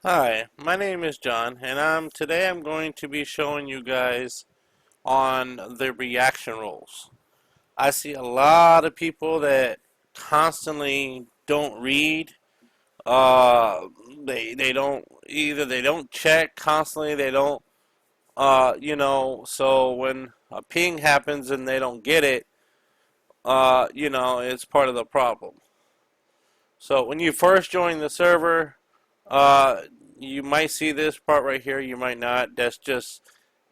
Hi, my name is John, and today I'm going to be showing you guys on the reaction roles. I see a lot of people that constantly don't read. Uh, they don't either they don't check constantly. They don't So when a ping happens and they don't get it, it's part of the problem. So when you first join the server, uh, you might see this part right here. You might not. That's just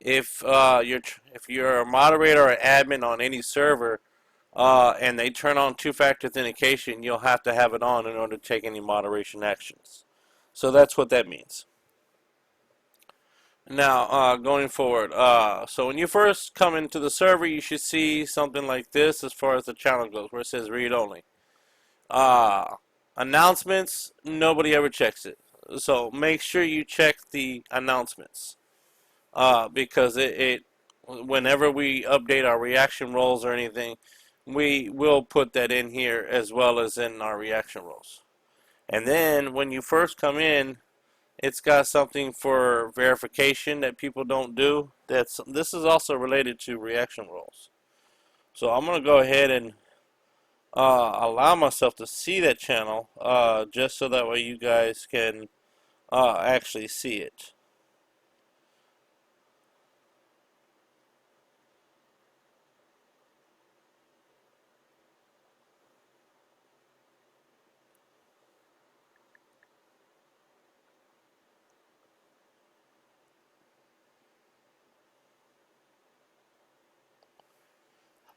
if you're a moderator or admin on any server, and they turn on two-factor authentication, you'll have to have it on in order to take any moderation actions. So that's what that means. Now, going forward, so when you first come into the server, you should see something like this as far as the channel goes, where it says read only. Uh, Announcements, nobody ever checks it. So make sure you check the announcements because whenever we update our reaction roles or anything, we will put that in here as well as in our reaction roles. And then when you first come in, it's got something for verification that people don't do. This is also related to reaction roles. So I'm going to go ahead and allow myself to see that channel just so that way you guys can actually see it.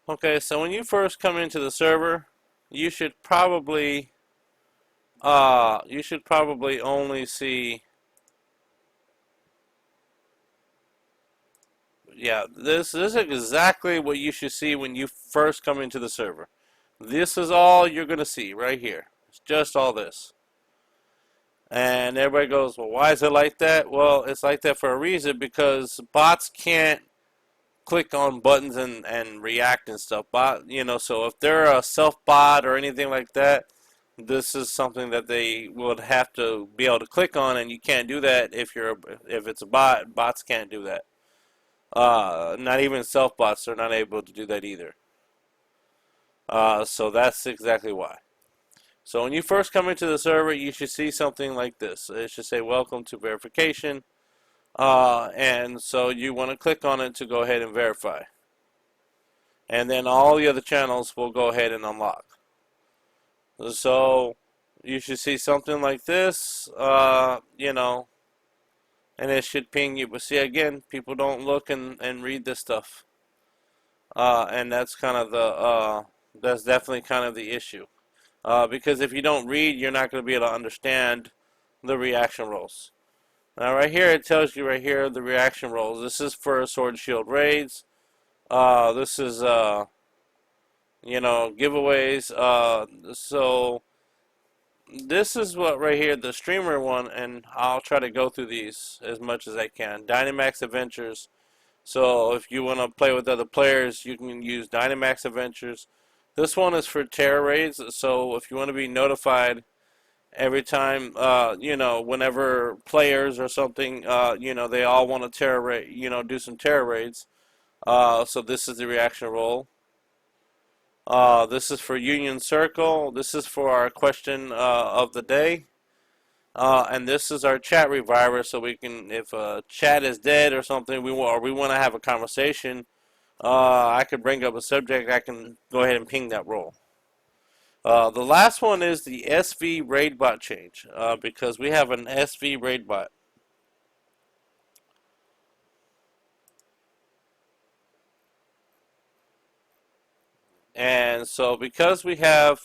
Okay, so when you first come into the server, you should probably only see, yeah, this is exactly what you should see when you first come into the server. This is all you're gonna see right here. It's just all this. And everybody goes, well, why is it like that? Well, it's like that for a reason because bots can't click on buttons and react and stuff. So if they're a self bot or anything like that, this is something that they would have to be able to click on, and you can't do that if it's a bot. Bots can't do that. Not even self bots are not able to do that either. So that's exactly why. So when you first come into the server, you should see something like this. It should say "Welcome to verification," and so you want to click on it to go ahead and verify. And then all the other channels will go ahead and unlock. So you should see something like this, and it should ping you. But see, again, people don't look and read this stuff, and that's definitely kind of the issue. Because if you don't read, you're not going to be able to understand the reaction roles. Now, right here, it tells you right here the reaction roles. This is for Sword Shield raids. This is giveaways. So this is what right here, the streamer one, and I'll try to go through these as much as I can. Dynamax Adventures. So if you want to play with other players, you can use Dynamax Adventures. This one is for Terra raids. So if you want to be notified every time, whenever players or something, they all want to Terra raid, do some Terra raids. So this is the reaction role. This is for Union Circle. This is for our question of the day. And this is our chat reviver, so we can, if chat is dead or something, we want to have a conversation, I could bring up a subject, I can go ahead and ping that role. The last one is the SV raid bot change, because we have an SV raid bot. And so because we have,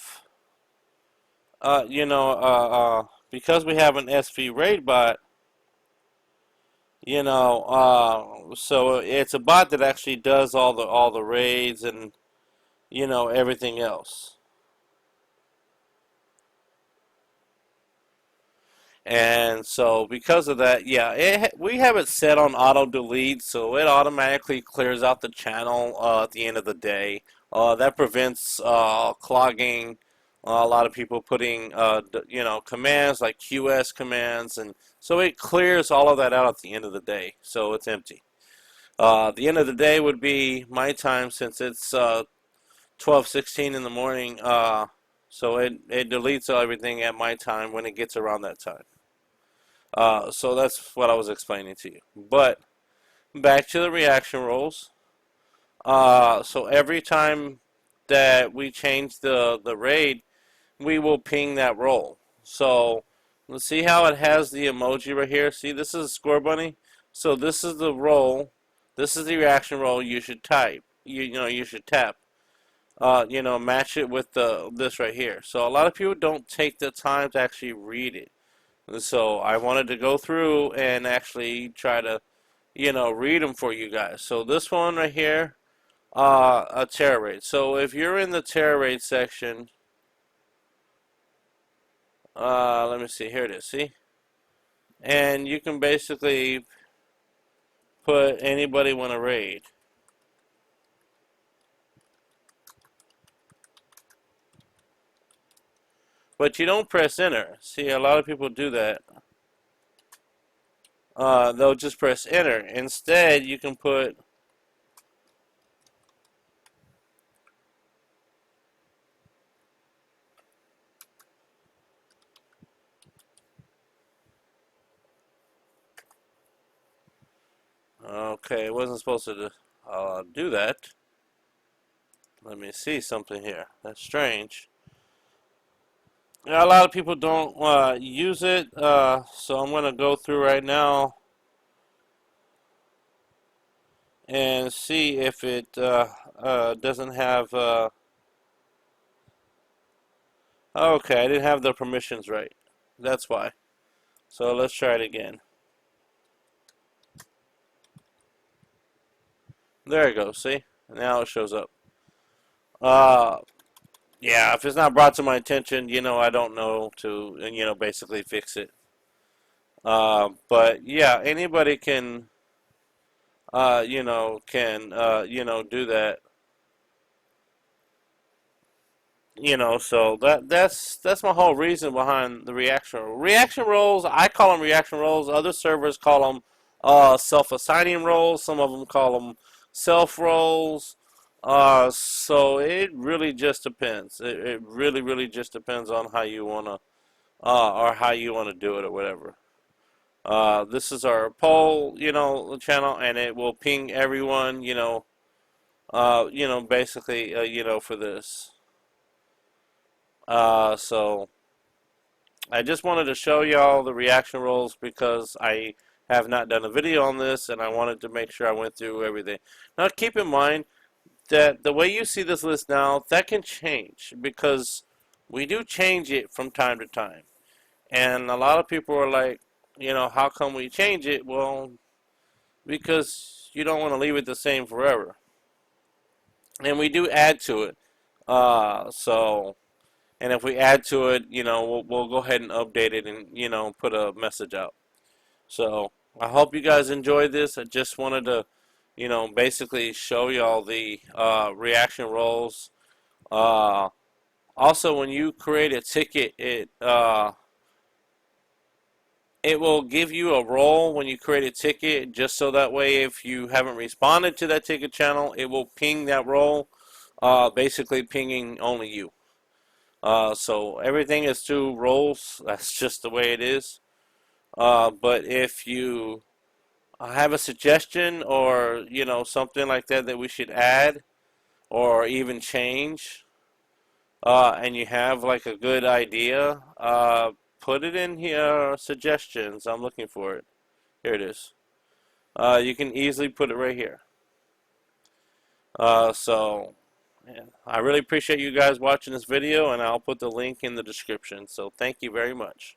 because we have an SV raid bot, so it's a bot that actually does all the raids and everything else. And so because of that, yeah, we have it set on auto delete, so it automatically clears out the channel at the end of the day. That prevents clogging A lot of people putting commands like QS commands, and so it clears all of that out at the end of the day, so it's empty. The end of the day would be my time, since it's 12:16 in the morning. So it deletes everything at my time when it gets around that time. So that's what I was explaining to you. But back to the reaction roles. So every time that we change the RAID, we will ping that role. So let's see how it has the emoji right here. See, this is a score bunny. So this is the role. This is the reaction role you should type. You should tap. Match it with this right here. So a lot of people don't take the time to actually read it. So I wanted to go through and actually try to, read them for you guys. So this one right here, a tera RAID. So if you're in the tera RAID section, let me see, here it is, see? And you can basically put anybody want to raid. But you don't press enter. See, a lot of people do that. They'll just press enter. Instead, you can put okay, it wasn't supposed to do that. Let me see something here. That's strange. A lot of people don't use it, so I'm going to go through right now and see if it doesn't have... okay, I didn't have the permissions right. That's why. So let's try it again. There it goes, see? Now it shows up. Yeah, if it's not brought to my attention, I don't know to, basically fix it. But yeah, anybody can, do that. So that's my whole reason behind the reaction role. Reaction roles, I call them reaction roles. Other servers call them self-assigning roles. Some of them call them self roles. So it really just depends. It really, really just depends on how you wanna or how you wanna do it or whatever. This is our poll, channel, and it will ping everyone, basically, for this. So I just wanted to show y'all the reaction roles because I have not done a video on this, and I wanted to make sure I went through everything. Now keep in mind that the way you see this list now, that can change because we do change it from time to time. And a lot of people are like, how come we change it? Well, because you don't want to leave it the same forever. And we do add to it. And if we add to it, we'll go ahead and update it and, put a message out. So I hope you guys enjoyed this. I just wanted to, basically show y'all the reaction roles. Also, when you create a ticket, it will give you a role when you create a ticket, just so that way if you haven't responded to that ticket channel, it will ping that role, basically pinging only you. So everything is through roles. That's just the way it is. But if you have a suggestion or something like that we should add or even change, and you have like a good idea, put it in here. Suggestions. I'm looking for it. Here it is. You can easily put it right here. So yeah, I really appreciate you guys watching this video, and I'll put the link in the description. So thank you very much.